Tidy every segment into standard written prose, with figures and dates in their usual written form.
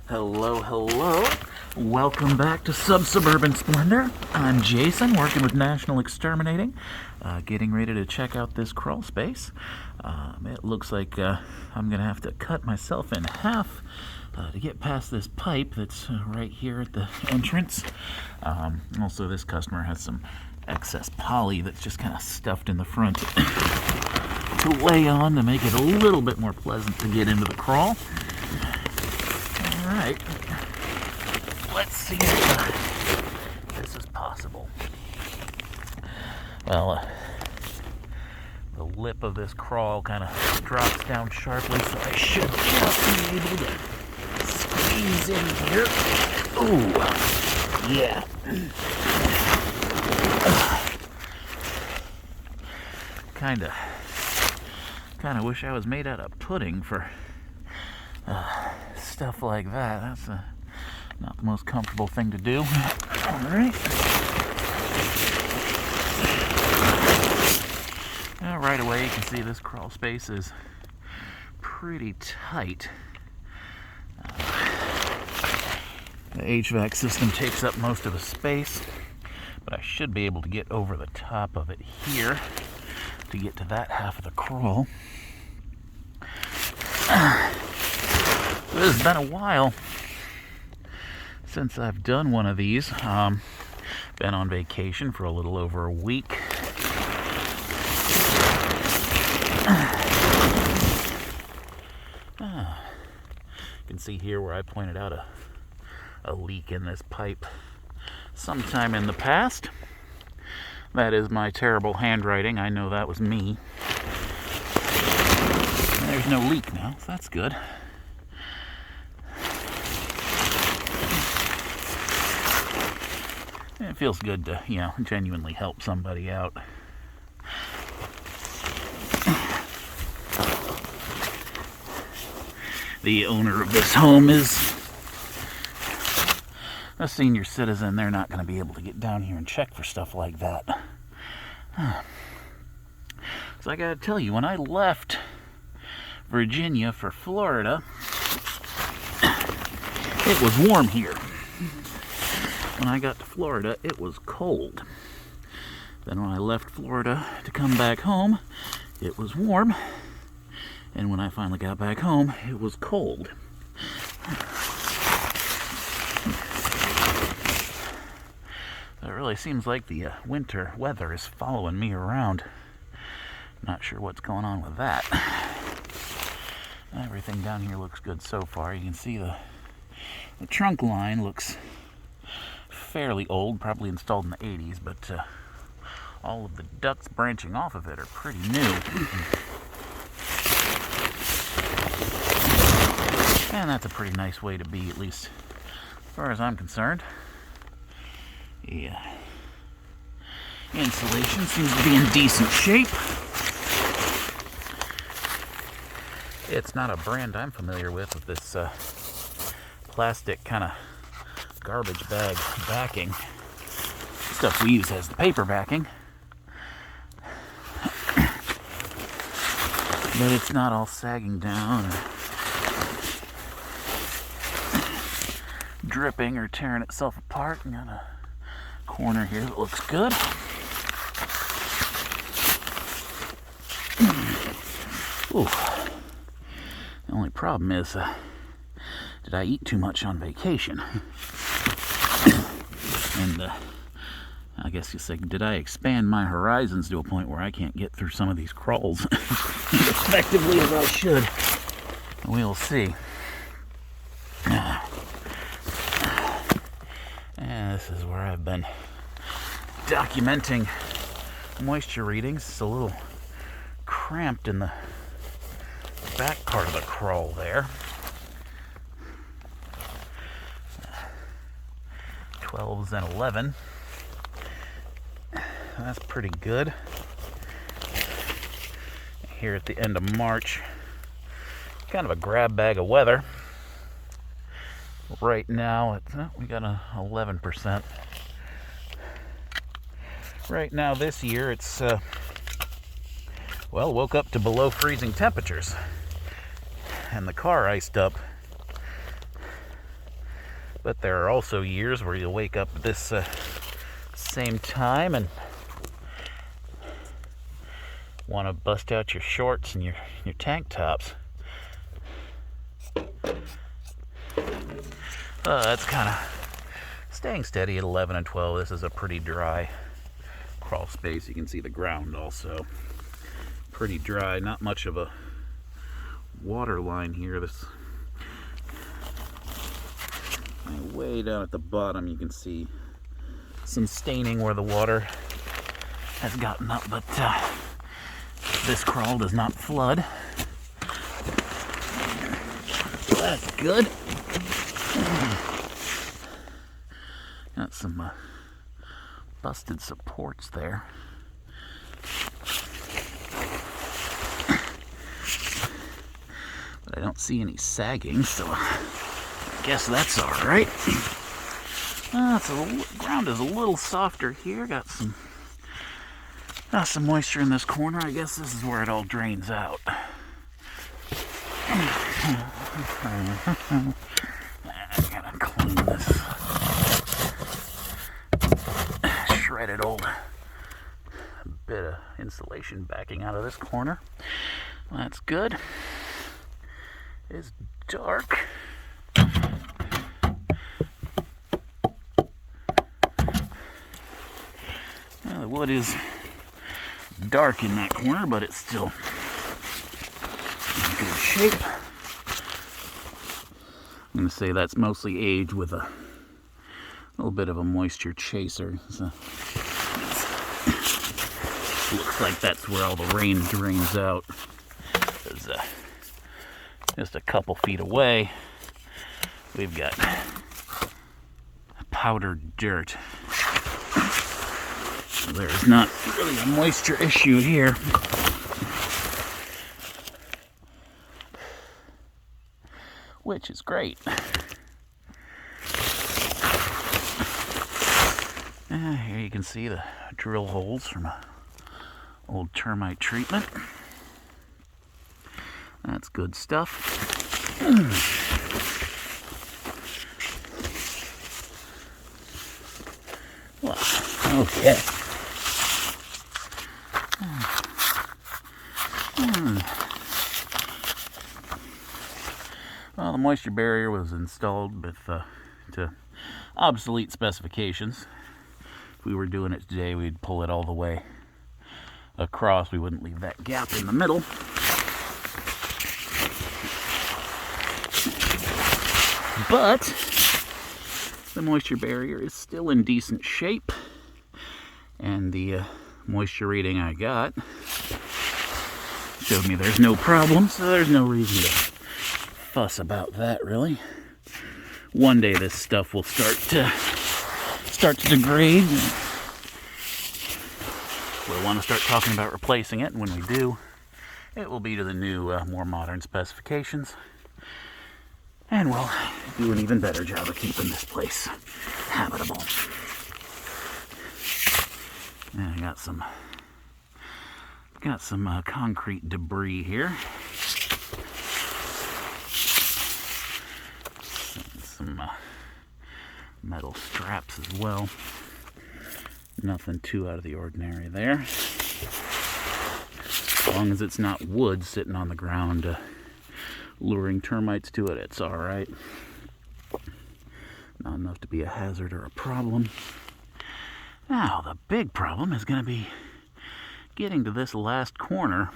Hello, hello. Welcome back to Sub-Suburban Splendor. I'm Jason, working with National Exterminating, getting ready to check out this crawl space. It looks like I'm going to have to cut myself in half to get past this pipe that's right here at the entrance. Also, this customer has some excess poly that's just kind of stuffed in the front to lay on to make it a little bit more pleasant to get into the crawl. Alright, let's see if this is possible. Well, the lip of this crawl kind of drops down sharply, so I should just be able to squeeze in here. Ooh, yeah. Kinda wish I was made out of pudding for stuff like that. That's not the most comfortable thing to do. Alright. Right away you can see this crawl space is pretty tight. The HVAC system takes up most of the space, but I should be able to get over the top of it here to get to that half of the crawl. It's been a while since I've done one of these. Been on vacation for a little over a week. You can see here where I pointed out a leak in this pipe sometime in the past. That is my terrible handwriting. I know that was me. There's no leak now, so that's good. It feels good to, genuinely help somebody out. The owner of this home is a senior citizen. They're not going to be able to get down here and check for stuff like that. So I gotta tell you, when I left Virginia for Florida, it was warm here. When I got to Florida, it was cold. Then when I left Florida to come back home, it was warm. And when I finally got back home, it was cold. It really seems like the winter weather is following me around. Not sure what's going on with that. Everything down here looks good so far. You can see the trunk line looks fairly old, probably installed in the 80s, but all of the ducts branching off of it are pretty new. And that's a pretty nice way to be, at least as far as I'm concerned. Yeah. Insulation seems to be in decent shape. It's not a brand I'm familiar with this plastic kind of garbage bag backing. Stuff we use as the paper backing. But it's not all sagging down or dripping or tearing itself apart. And got a corner here that looks good. Ooh. The only problem is, did I eat too much on vacation? And I guess you say, did I expand my horizons to a point where I can't get through some of these crawls as effectively as I should? We'll see. And this is where I've been documenting moisture readings. It's a little cramped in the back part of the crawl there. 12s and 11. That's pretty good. Here at the end of March, kind of a grab bag of weather. Right now, we got a 11%. Right now this year, it's woke up to below freezing temperatures, and the car iced up But there are also years where you'll wake up at this same time and want to bust out your shorts and your tank tops. That's kind of staying steady at 11 and 12. This is a pretty dry crawl space. You can see the ground also. Pretty dry, not much of a water line here. This way down at the bottom you can see some staining where the water has gotten up, but this crawl does not flood. So that's good. Got some busted supports there. But I don't see any sagging, so I guess that's all right. The ground is a little softer here. Got some moisture in this corner. I guess this is where it all drains out. I gotta clean this shredded old bit of insulation backing out of this corner. Well, that's good. It's dark. Well, the wood is dark in that corner, but it's still in good shape. I'm going to say that's mostly age with a little bit of a moisture chaser. So looks like that's where all the rain drains out. There's just a couple feet away, we've got powdered dirt. So there's not really a moisture issue here. Which is great. Here you can see the drill holes from an old termite treatment. That's good stuff. Well, okay. Well, the moisture barrier was installed with to obsolete specifications. If we were doing it today, we'd pull it all the way across. We wouldn't leave that gap in the middle. But the moisture barrier is still in decent shape, and the moisture reading I got showed me there's no problem, so there's no reason to fuss about that, really. One day this stuff will start to degrade. We'll want to start talking about replacing it, and when we do, it will be to the new, more modern specifications. And we'll do an even better job of keeping this place habitable. And I got some concrete debris here. Some metal straps as well. Nothing too out of the ordinary there. As long as it's not wood sitting on the ground luring termites to it, it's all right. Not enough to be a hazard or a problem. Now, the big problem is going to be getting to this last corner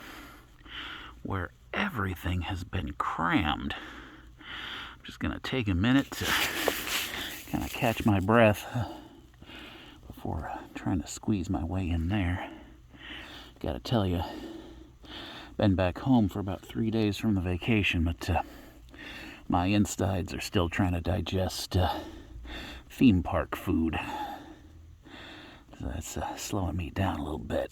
where everything has been crammed. I'm just going to take a minute to kind of catch my breath before trying to squeeze my way in there. Got to tell you, been back home for about 3 days from the vacation, but my insides are still trying to digest theme park food. So that's slowing me down a little bit.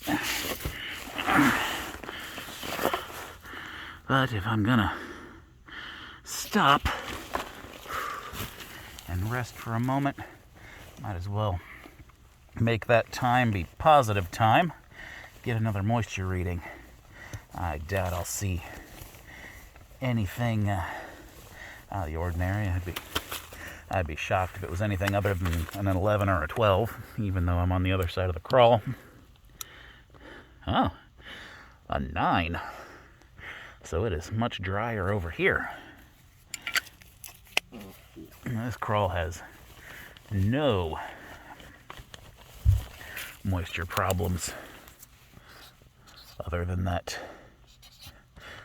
But if I'm gonna stop and rest for a moment, might as well make that time be positive time. Get another moisture reading. I doubt I'll see anything out of the ordinary. I'd be shocked if it was anything other than an 11 or a 12, even though I'm on the other side of the crawl. Oh, a 9. So it is much drier over here. This crawl has no moisture problems other than that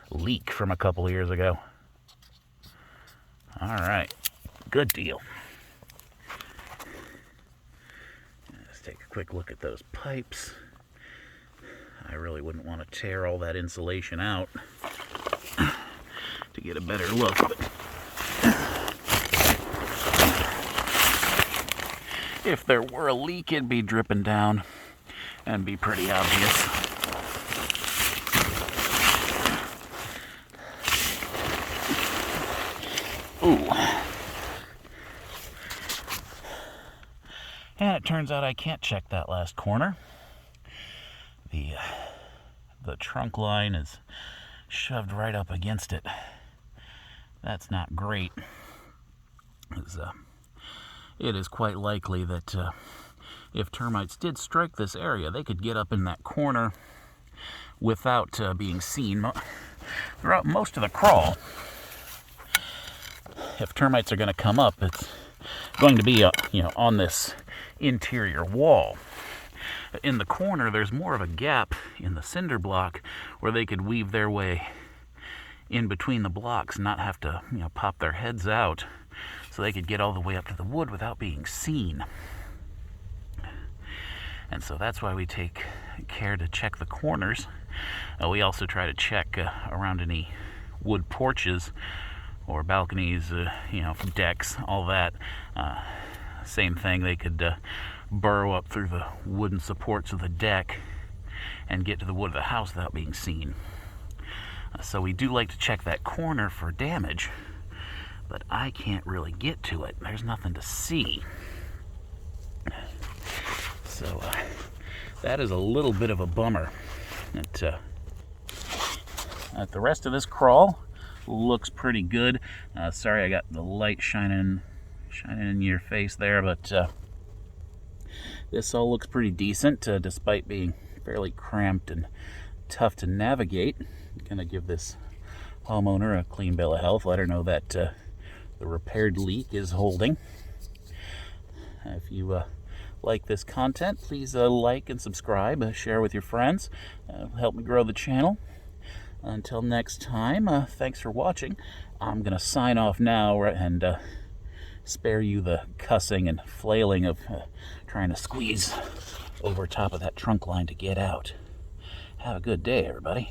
leak from a couple of years ago. All right, good deal. Let's take a quick look at those pipes. I really wouldn't want to tear all that insulation out to get a better look, but if there were a leak, it'd be dripping down and be pretty obvious. Ooh. And it turns out I can't check that last corner. The trunk line is shoved right up against it. That's not great. It is quite likely that if termites did strike this area, they could get up in that corner without being seen throughout most of the crawl. If termites are going to come up, it's going to be on this interior wall. In the corner, there's more of a gap in the cinder block where they could weave their way in between the blocks and not have to pop their heads out, so they could get all the way up to the wood without being seen. And so that's why we take care to check the corners. We also try to check around any wood porches or balconies, decks, all that. Same thing, they could burrow up through the wooden supports of the deck and get to the wood of the house without being seen. So we do like to check that corner for damage, but I can't really get to it. There's nothing to see. So that is a little bit of a bummer. The rest of this crawl looks pretty good. Sorry I got the light shining in your face there, but this all looks pretty decent despite being fairly cramped and tough to navigate. I'm gonna give this homeowner a clean bill of health, let her know that the repaired leak is holding. If you like this content, please like and subscribe, share with your friends, help me grow the channel. Until next time, thanks for watching. I'm gonna sign off now and spare you the cussing and flailing of trying to squeeze over top of that trunk line to get out. Have a good day, everybody.